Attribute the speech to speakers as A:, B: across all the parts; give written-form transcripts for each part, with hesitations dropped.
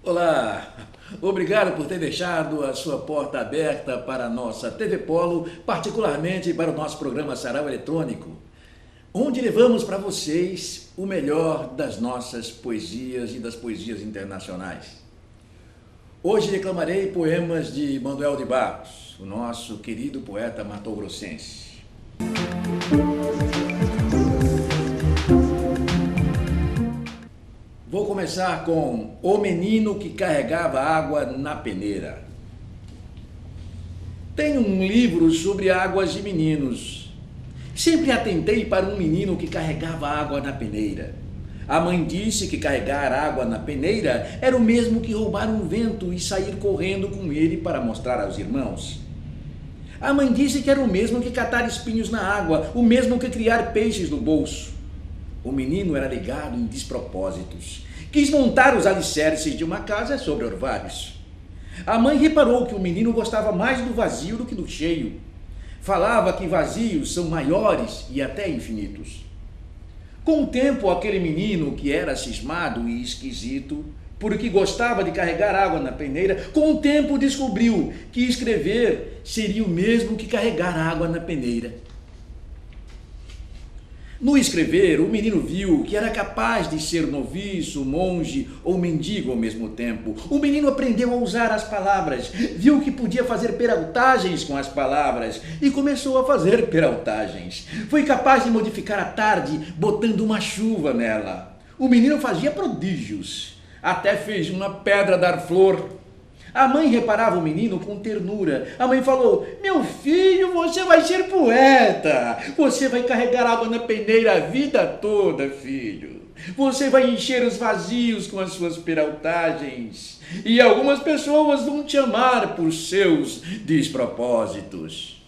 A: Olá, obrigado por ter deixado a sua porta aberta para a nossa TV Polo, particularmente para o nosso programa Sarau Eletrônico, onde levamos para vocês o melhor das nossas poesias e das poesias internacionais. Hoje declamarei poemas de Manuel de Barros, o nosso querido poeta matogrossense. Vou começar com O Menino que Carregava Água na Peneira. Tenho um livro sobre águas e meninos. Sempre atentei para um menino que carregava água na peneira. A mãe disse que carregar água na peneira era o mesmo que roubar um vento e sair correndo com ele para mostrar aos irmãos. A mãe disse que era o mesmo que catar espinhos na água, o mesmo que criar peixes no bolso. O menino era ligado em despropósitos. Quis montar os alicerces de uma casa sobre orvalhos. A mãe reparou que o menino gostava mais do vazio do que do cheio. Falava que vazios são maiores e até infinitos. Com o tempo, aquele menino, que era cismado e esquisito, porque gostava de carregar água na peneira, com o tempo descobriu que escrever seria o mesmo que carregar água na peneira. No escrever, o menino viu que era capaz de ser noviço, monge ou mendigo ao mesmo tempo. O menino aprendeu a usar as palavras, viu que podia fazer peraltagens com as palavras e começou a fazer peraltagens. Foi capaz de modificar a tarde botando uma chuva nela. O menino fazia prodígios, até fez uma pedra dar flor. A mãe reparava o menino com ternura. A mãe falou: "Meu filho, você vai ser poeta. Você vai carregar água na peneira a vida toda, filho. Você vai encher os vazios com as suas peraltagens. E algumas pessoas vão te amar por seus despropósitos."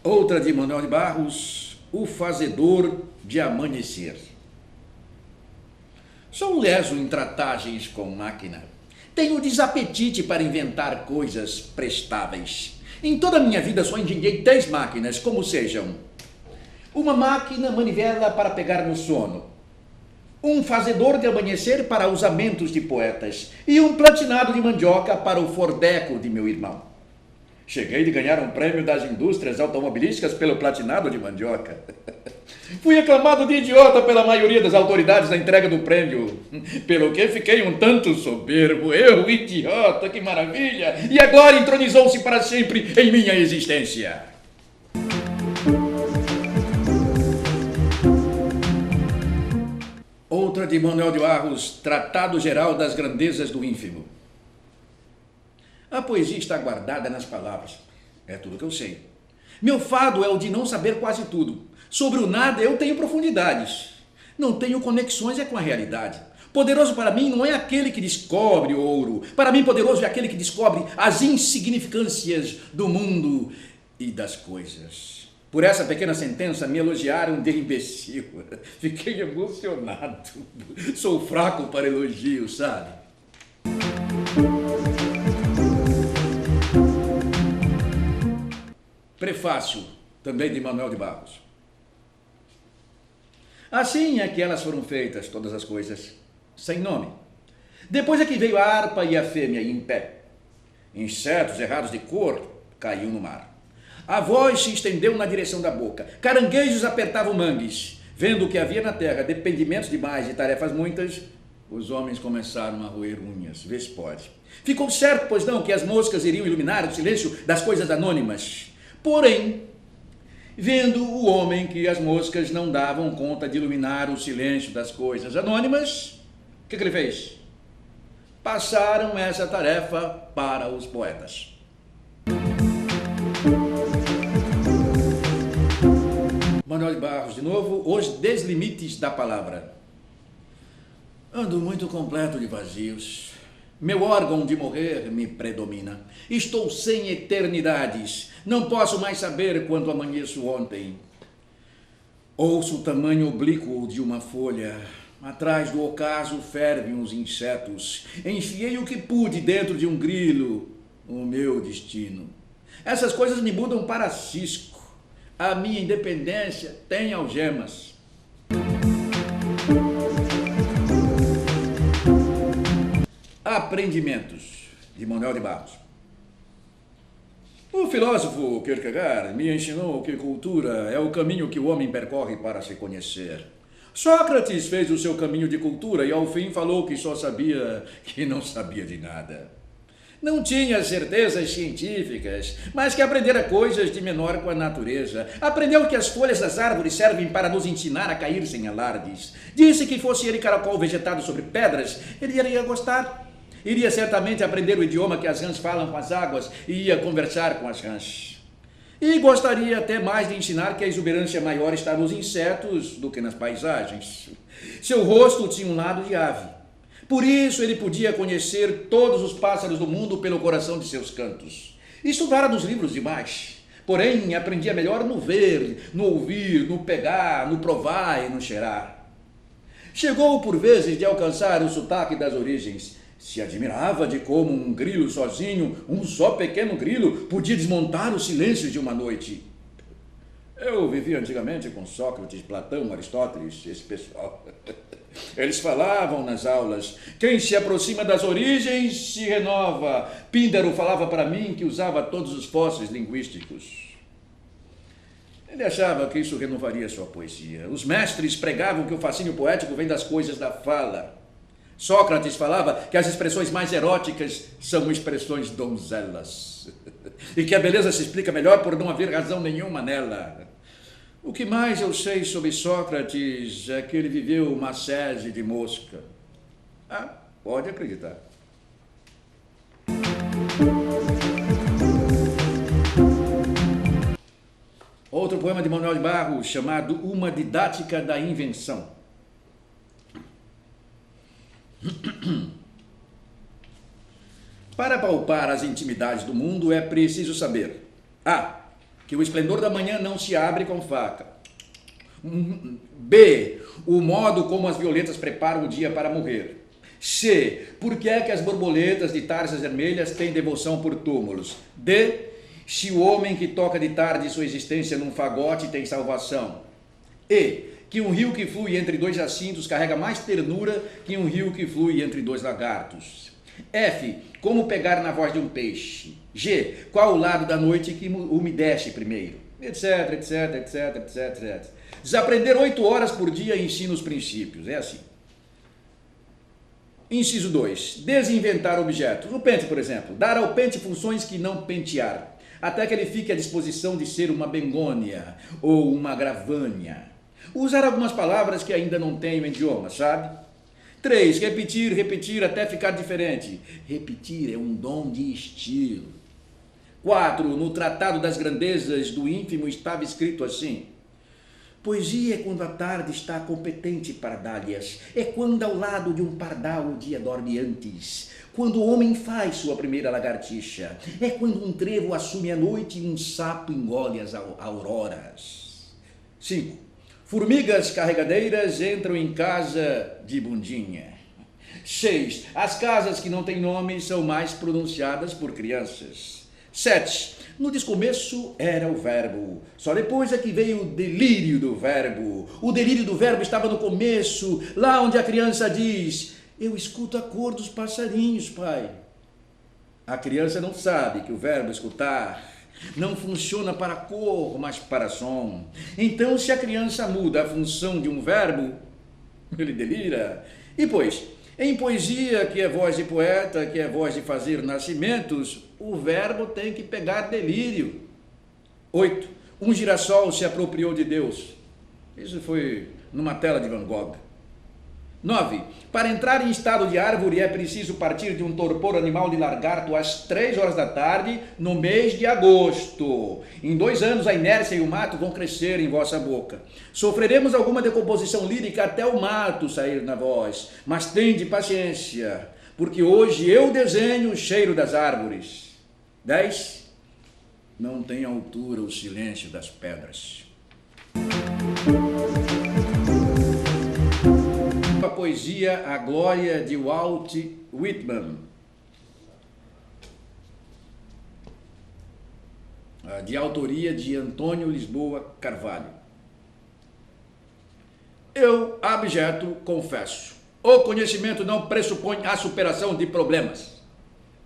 A: Outra de Manuel de Barros, O Fazedor de Amanhecer. Sou leso em tratagens com máquina. Tenho desapetite para inventar coisas prestáveis. Em toda a minha vida só engenhei 3 máquinas, como sejam: uma máquina manivela para pegar no sono, um fazedor de amanhecer para usamentos de poetas e um platinado de mandioca para o fordeco de meu irmão. Cheguei de ganhar um prêmio das indústrias automobilísticas pelo platinado de mandioca. Fui aclamado de idiota pela maioria das autoridades na entrega do prêmio, pelo que fiquei um tanto soberbo. Eu, idiota, que maravilha! E agora entronizou-se para sempre em minha existência. Outra de Manuel de Barros, Tratado Geral das Grandezas do Ínfimo. A poesia está guardada nas palavras. É tudo que eu sei. Meu fado é o de não saber quase tudo. Sobre o nada eu tenho profundidades. Não tenho conexões com a realidade. Poderoso para mim não é aquele que descobre ouro. Para mim, poderoso é aquele que descobre as insignificâncias do mundo e das coisas. Por essa pequena sentença me elogiaram de imbecil. Fiquei emocionado. Sou fraco para elogios, sabe? Prefácio, também de Manuel de Barros. Assim é que elas foram feitas, todas as coisas, sem nome. Depois é que veio a harpa e a fêmea em pé. Insetos errados de cor caíam no mar. A voz se estendeu na direção da boca. Caranguejos apertavam mangues. Vendo o que havia na terra, dependimentos demais e tarefas muitas, os homens começaram a roer unhas. Vê se pode. Ficou certo, pois não, que as moscas iriam iluminar o silêncio das coisas anônimas. Porém, vendo o homem que as moscas não davam conta de iluminar o silêncio das coisas anônimas, o que ele fez? Passaram essa tarefa para os poetas. Manuel de Barros, de novo, Os Deslimites da Palavra. Ando muito completo de vazios. Meu órgão de morrer me predomina. Estou sem eternidades. Não posso mais saber quando amanheço ontem. Ouço o tamanho oblíquo de uma folha. Atrás do ocaso fervem os insetos. Enfiei o que pude dentro de um grilo, o meu destino. Essas coisas me mudam para cisco. A minha independência tem algemas. Aprendimentos, de Manuel de Barros. O filósofo Kierkegaard me ensinou que cultura é o caminho que o homem percorre para se conhecer. Sócrates fez o seu caminho de cultura e ao fim falou que só sabia que não sabia de nada. Não tinha certezas científicas, mas que aprendera coisas de menor com a natureza. Aprendeu que as folhas das árvores servem para nos ensinar a cair sem alardes. Disse que fosse ele caracol vegetado sobre pedras, ele iria gostar. Iria certamente aprender o idioma que as rãs falam com as águas e ia conversar com as rãs. E gostaria até mais de ensinar que a exuberância maior está nos insetos do que nas paisagens. Seu rosto tinha um lado de ave. Por isso ele podia conhecer todos os pássaros do mundo pelo coração de seus cantos. Estudara nos livros demais. Porém, aprendia melhor no ver, no ouvir, no pegar, no provar e no cheirar. Chegou por vezes de alcançar o sotaque das origens. Se admirava de como um grilo sozinho, um só pequeno grilo, podia desmontar o silêncio de uma noite. Eu vivia antigamente com Sócrates, Platão, Aristóteles, esse pessoal. Eles falavam nas aulas. Quem se aproxima das origens se renova. Píndaro falava para mim que usava todos os fósseis linguísticos. Ele achava que isso renovaria sua poesia. Os mestres pregavam que o fascínio poético vem das coisas da fala. Sócrates falava que as expressões mais eróticas são expressões donzelas e que a beleza se explica melhor por não haver razão nenhuma nela. O que mais eu sei sobre Sócrates é que ele viveu uma sese de mosca. Ah, pode acreditar. Outro poema de Manuel de Barros chamado Uma Didática da Invenção. Para palpar as intimidades do mundo é preciso saber: A. Que o esplendor da manhã não se abre com faca. B. O modo como as violetas preparam o dia para morrer. C. Por que é que as borboletas de tarsas vermelhas têm devoção por túmulos. D. Se o homem que toca de tarde sua existência num fagote tem salvação. E. Que um rio que flui entre dois jacintos carrega mais ternura que um rio que flui entre dois lagartos. F. Como pegar na voz de um peixe. G. Qual o lado da noite que umedece primeiro. Etc, etc, etc, etc, etc. Desaprender 8 horas por dia ensina os princípios. É assim. Inciso 2. Desinventar objetos. O pente, por exemplo. Dar ao pente funções que não pentear, até que ele fique à disposição de ser uma begônia ou uma gravânia. Usar algumas palavras que ainda não têm o idioma, sabe? 3. Repetir, repetir até ficar diferente. Repetir é um dom de estilo. 4. No Tratado das Grandezas do Ínfimo estava escrito assim: poesia é quando a tarde está competente para dálias. É quando ao lado de um pardal o dia dorme antes. Quando o homem faz sua primeira lagartixa. É quando um trevo assume a noite e um sapo engole as auroras. 5. Formigas carregadeiras entram em casa de bundinha. 6. As casas que não têm nome são mais pronunciadas por crianças. 7. No descomeço era o verbo. Só depois é que veio o delírio do verbo. O delírio do verbo estava no começo, lá onde a criança diz: eu escuto a cor dos passarinhos, pai. A criança não sabe que o verbo escutar não funciona para cor, mas para som. Então, se a criança muda a função de um verbo, ele delira. E pois, em poesia, que é voz de poeta, que é voz de fazer nascimentos, o verbo tem que pegar delírio. 8. Um girassol se apropriou de Deus. Isso foi numa tela de Van Gogh. 9. Para entrar em estado de árvore é preciso partir de um torpor animal de lagarto às 3 horas da tarde no mês de agosto. Em 2 anos a inércia e o mato vão crescer em vossa boca. Sofreremos alguma decomposição lírica até o mato sair na voz, mas tende paciência, porque hoje eu desenho o cheiro das árvores. 10. Não tem altura o silêncio das pedras. poesia A Glória de Walt Whitman, de autoria de Antônio Lisboa Carvalho. Eu, abjeto, confesso. O conhecimento não pressupõe a superação de problemas.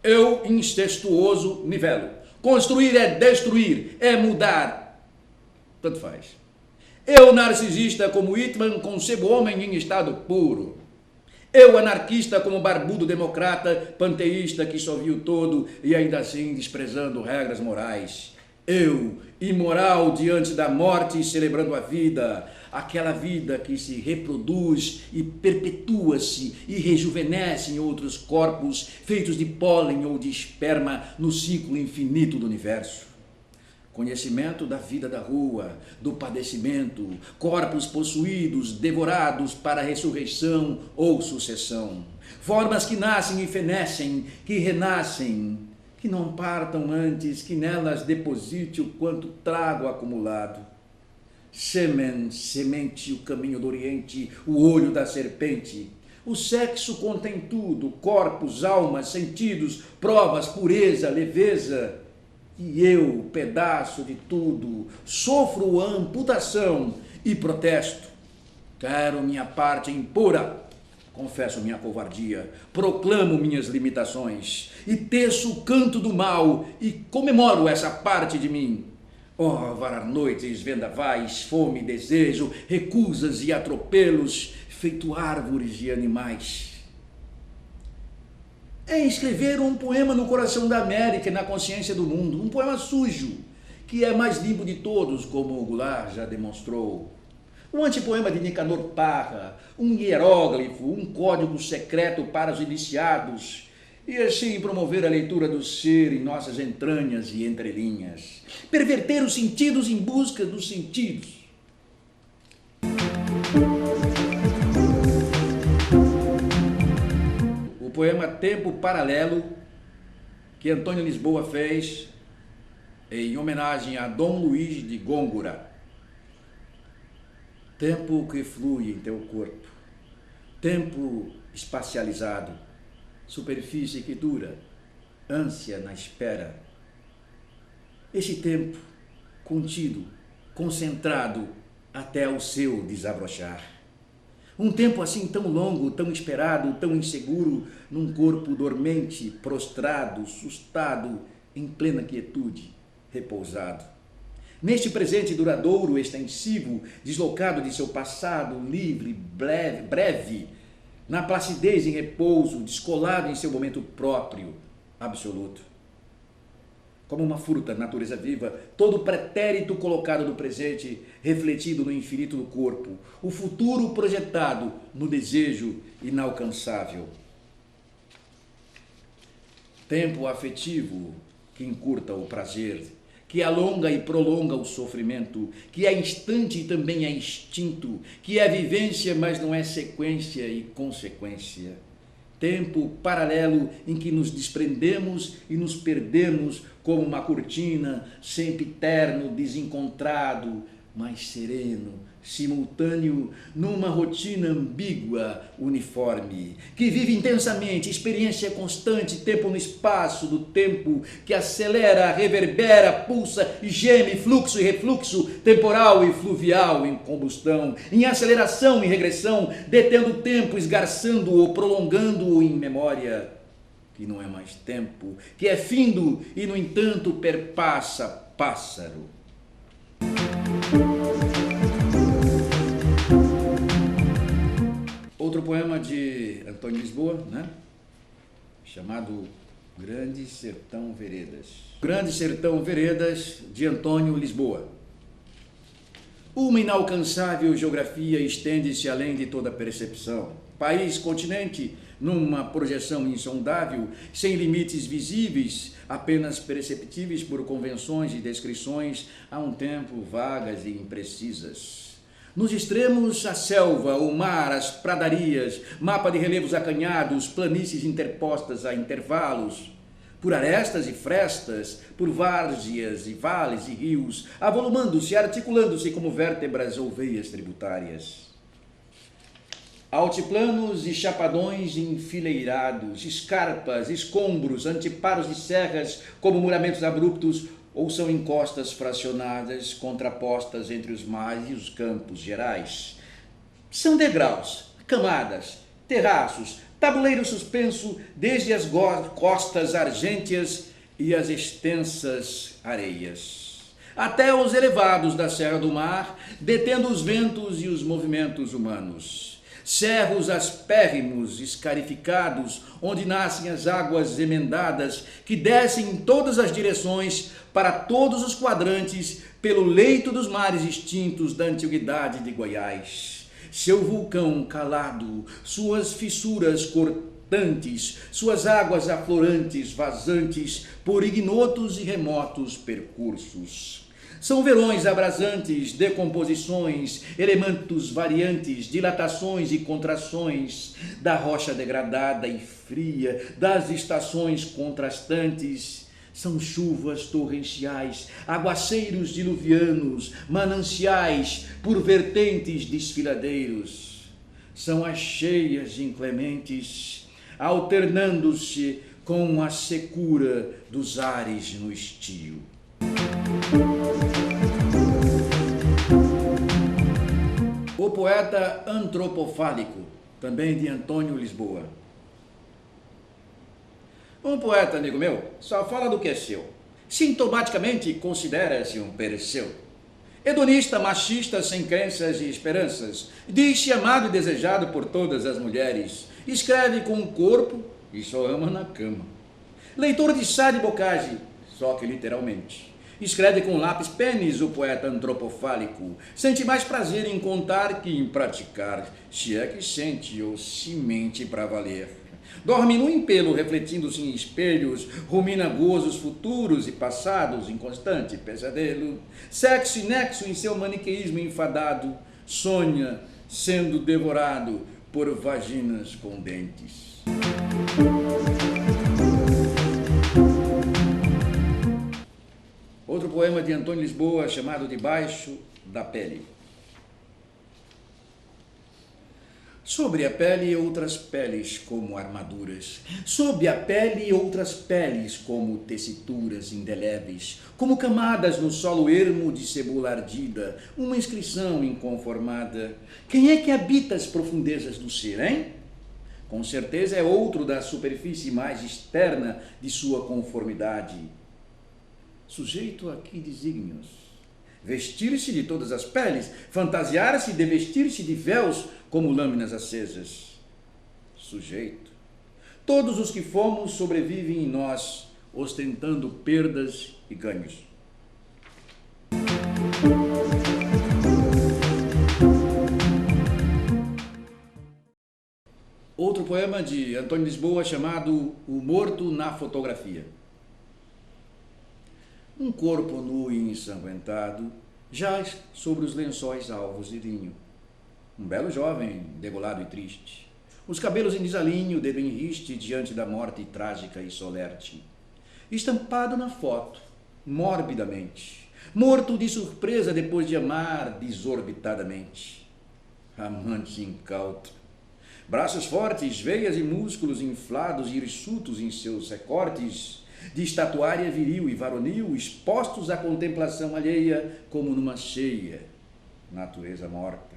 A: Eu, incestuoso, nivelo. Construir é destruir, é mudar. Tanto faz. Eu, narcisista como Whitman, concebo o homem em estado puro. Eu, anarquista como barbudo democrata, panteísta que só viu todo e ainda assim desprezando regras morais. Eu, imoral diante da morte e celebrando a vida, aquela vida que se reproduz e perpetua-se e rejuvenesce em outros corpos feitos de pólen ou de esperma no ciclo infinito do universo. Conhecimento da vida da rua, do padecimento, corpos possuídos, devorados para ressurreição ou sucessão. Formas que nascem e fenecem, que renascem, que não partam antes que nelas deposite o quanto trago acumulado. Sêmen, semente, o caminho do Oriente, o olho da serpente. O sexo contém tudo, corpos, almas, sentidos, provas, pureza, leveza. E eu, pedaço de tudo, sofro a amputação e protesto. Quero minha parte impura. Confesso minha covardia, proclamo minhas limitações e teço o canto do mal e comemoro essa parte de mim. Oh, varar noites, vendavais, fome, desejo, recusas e atropelos, feito árvores e animais. É escrever um poema no coração da América e na consciência do mundo, um poema sujo, que é mais limpo de todos, como o Goulart já demonstrou. Um antipoema de Nicanor Parra, um hieróglifo, um código secreto para os iniciados, e assim promover a leitura do ser em nossas entranhas e entrelinhas. Perverter os sentidos em busca dos sentidos. O poema Tempo Paralelo, que Antônio Lisboa fez em homenagem a Dom Luís de Gôngora. Tempo que flui em teu corpo, tempo espacializado, superfície que dura, ânsia na espera. Esse tempo contido, concentrado até o seu desabrochar. Um tempo assim tão longo, tão esperado, tão inseguro, num corpo dormente, prostrado, assustado, em plena quietude, repousado. Neste presente duradouro, extensivo, deslocado de seu passado, livre, breve, na placidez em repouso, descolado em seu momento próprio, absoluto. Como uma fruta, natureza viva, todo o pretérito colocado no presente, refletido no infinito do corpo, o futuro projetado no desejo inalcançável. Tempo afetivo que encurta o prazer, que alonga e prolonga o sofrimento, que é instante e também é instinto, que é vivência, mas não é sequência e consequência. Tempo paralelo em que nos desprendemos e nos perdemos como uma cortina, sempre terno, desencontrado, mas sereno, simultâneo, numa rotina ambígua, uniforme, que vive intensamente, experiência constante, tempo no espaço do tempo, que acelera, reverbera, pulsa e geme, fluxo e refluxo, temporal e fluvial em combustão, em aceleração e regressão, detendo o tempo, esgarçando-o, prolongando-o em memória, que não é mais tempo, que é findo e, no entanto, perpassa pássaro. Outro poema de Antônio Lisboa, né? Chamado Grande Sertão Veredas. Grande Sertão Veredas, de Antônio Lisboa. Uma inalcançável geografia estende-se além de toda percepção. País, continente, numa projeção insondável, sem limites visíveis, apenas perceptíveis por convenções e descrições, há um tempo vagas e imprecisas. Nos extremos, a selva, o mar, as pradarias, mapa de relevos acanhados, planícies interpostas a intervalos, por arestas e frestas, por várzeas e vales e rios, avolumando-se, articulando-se como vértebras ou veias tributárias. Altiplanos e chapadões enfileirados, escarpas, escombros, anteparos de serras como muramentos abruptos ou são encostas fracionadas, contrapostas entre os mares e os campos gerais. São degraus, camadas, terraços, tabuleiro suspenso desde as costas argênteas e as extensas areias, até os elevados da Serra do Mar, detendo os ventos e os movimentos humanos. Cerros aspérrimos, escarificados, onde nascem as águas emendadas, que descem em todas as direções, para todos os quadrantes, pelo leito dos mares extintos da antiguidade de Goiás. Seu vulcão calado, suas fissuras cortantes, suas águas aflorantes, vazantes, por ignotos e remotos percursos. São verões abrasantes, decomposições, elementos variantes, dilatações e contrações da rocha degradada e fria, das estações contrastantes. São chuvas torrenciais, aguaceiros diluvianos, mananciais por vertentes desfiladeiros. São as cheias inclementes, alternando-se com a secura dos ares no estio. O poeta antropofálico, também de Antônio Lisboa. Um poeta amigo meu só fala do que é seu. Sintomaticamente considera-se um Perseu. Hedonista, machista, sem crenças e esperanças. Diz-se amado e desejado por todas as mulheres. Escreve com o corpo e só ama na cama. Leitor de Sá de Bocage, só que literalmente. Escreve com lápis pênis o poeta antropofálico. Sente mais prazer em contar que em praticar, se é que sente ou se mente para valer. Dorme no empelo, refletindo-se em espelhos, rumina gozos futuros e passados em constante pesadelo. Sexo e nexo em seu maniqueísmo enfadado, sonha sendo devorado por vaginas com dentes. Outro poema de Antônio Lisboa, chamado Debaixo da Pele. Sobre a pele outras peles como armaduras, sob a pele outras peles como tessituras indeléveis, como camadas no solo ermo de cebola ardida, uma inscrição inconformada. Quem é que habita as profundezas do ser, hein? Com certeza é outro da superfície mais externa de sua conformidade. Sujeito a que desígnios? Vestir-se de todas as peles, fantasiar-se e devestir-se de véus como lâminas acesas. Sujeito. Todos os que fomos sobrevivem em nós, ostentando perdas e ganhos. Outro poema de Antônio Lisboa, chamado O Morto na Fotografia. Um corpo nu e ensanguentado jaz sobre os lençóis alvos de linho. Um belo jovem, degolado e triste. Os cabelos em desalinho, dedo em riste, diante da morte trágica e solerte. Estampado na foto, morbidamente. Morto de surpresa depois de amar desorbitadamente. Amante incauto. Braços fortes, veias e músculos inflados e hirsutos em seus recortes, de estatuária viril e varonil, expostos à contemplação alheia como numa cheia natureza morta.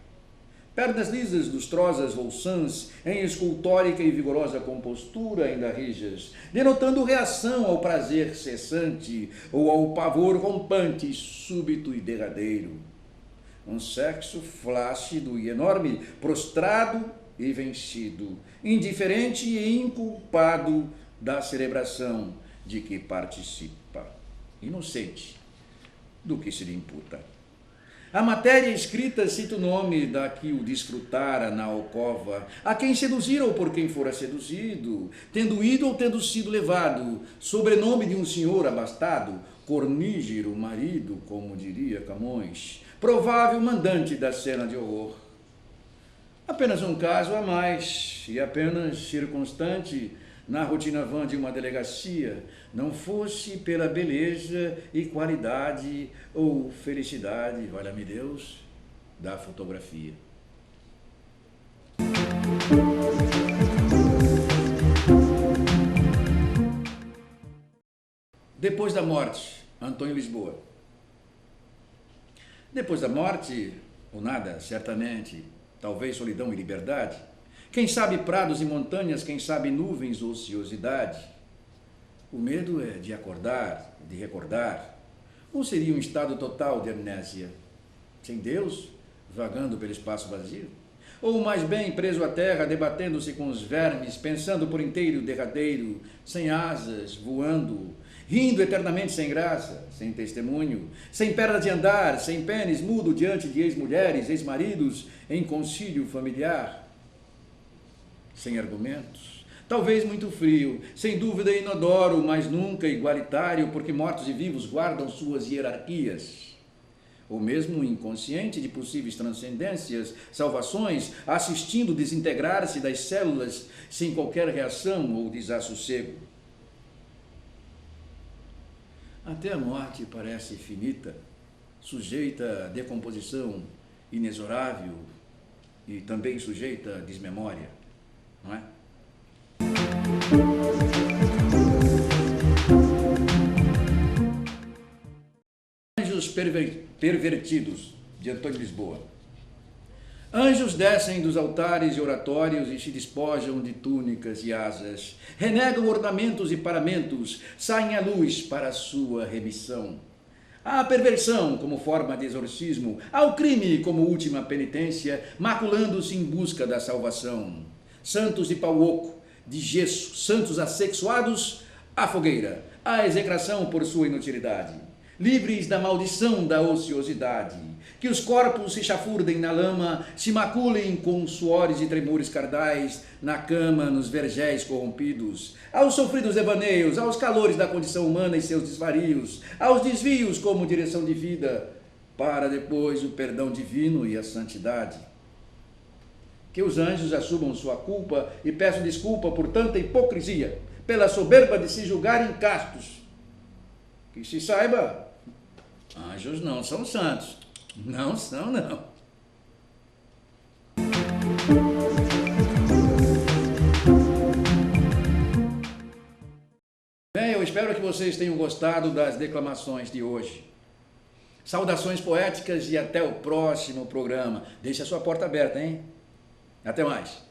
A: Pernas lisas, lustrosas louçãs, em escultórica e vigorosa compostura ainda rijas, denotando reação ao prazer cessante ou ao pavor rompante, súbito e derradeiro. Um sexo flácido e enorme, prostrado e vencido, indiferente e inculpado da celebração de que participa, inocente do que se lhe imputa. A matéria escrita cita o nome da que o desfrutara na alcova, a quem seduzira ou por quem fora seduzido, tendo ido ou tendo sido levado, sobrenome de um senhor abastado, cornígero marido, como diria Camões, provável mandante da cena de horror. Apenas um caso a mais, e apenas circunstante, na rotina vã de uma delegacia, não fosse pela beleza e qualidade ou felicidade, valha-me Deus, da fotografia. Depois da morte, Antônio Lisboa. Depois da morte, ou nada, certamente, talvez solidão e liberdade. Quem sabe prados e montanhas, quem sabe nuvens ou ociosidade. O medo é de acordar, de recordar. Ou seria um estado total de amnésia? Sem Deus, vagando pelo espaço vazio? Ou mais bem preso à terra, debatendo-se com os vermes, pensando por inteiro derradeiro, sem asas, voando, rindo eternamente sem graça, sem testemunho, sem perna de andar, sem pênis, mudo diante de ex-mulheres, ex-maridos, em concílio familiar, sem argumentos, talvez muito frio, sem dúvida inodoro, mas nunca igualitário, porque mortos e vivos guardam suas hierarquias, ou mesmo inconsciente de possíveis transcendências, salvações, assistindo desintegrar-se das células sem qualquer reação ou desassossego. Até a morte parece finita, sujeita a decomposição inexorável e também sujeita a desmemória, não é? Anjos pervertidos, de Antônio Lisboa. Anjos descem dos altares e oratórios e se despojam de túnicas e asas, renegam ornamentos e paramentos, saem à luz para a sua remissão. À perversão como forma de exorcismo, ao crime como última penitência, maculando-se em busca da salvação. Santos de pau oco, de gesso, santos assexuados, à fogueira, à execração por sua inutilidade. Livres da maldição da ociosidade, que os corpos se chafurdem na lama, se maculem com suores e tremores cardais, na cama, nos vergéis corrompidos, aos sofridos devaneios, aos calores da condição humana e seus desvarios, aos desvios como direção de vida, para depois o perdão divino e a santidade. Que os anjos assumam sua culpa e peçam desculpa por tanta hipocrisia, pela soberba de se julgarem castos. Que se saiba, anjos não são santos. Não são, não. Bem, eu espero que vocês tenham gostado das declamações de hoje. Saudações poéticas e até o próximo programa. Deixe a sua porta aberta, hein? Até mais.